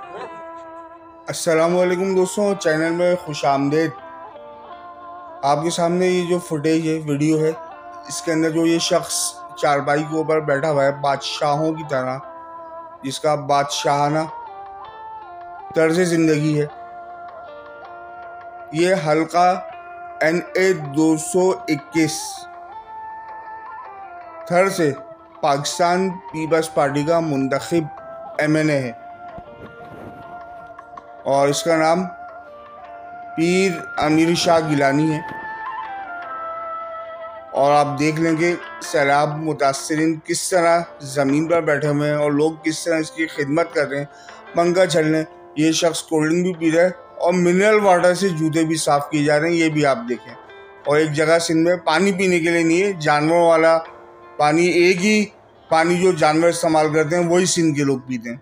अस्सलामुअलैकुम दोस्तों, चैनल में खुश आमदेद। आपके सामने ये जो फुटेज है, वीडियो है, इसके अंदर जो ये शख्स चारपाई के ऊपर बैठा हुआ है बादशाहों की तरह, जिसका बादशाहाना तर्ज ज़िंदगी है, ये हल्का NA 221 थर से पाकिस्तान पीपल्स पार्टी का मुंतखब MNA है और इसका नाम पीर अमीर शाह गिलानी है। और आप देख लेंगे सैलाब मुतासरीन किस तरह ज़मीन पर बैठे हुए हैं और लोग किस तरह इसकी खिदमत कर रहे हैं। पंखा चल रहे हैं, ये शख्स कोल्ड ड्रिंक भी पी रहा है और मिनरल वाटर से जूते भी साफ़ किए जा रहे हैं, ये भी आप देखें। और एक जगह सिंध में पानी पीने के लिए नहीं है, जानवरों वाला पानी, एक ही पानी जो जानवर इस्तेमाल करते हैं वही सिंध के लोग पीते हैं।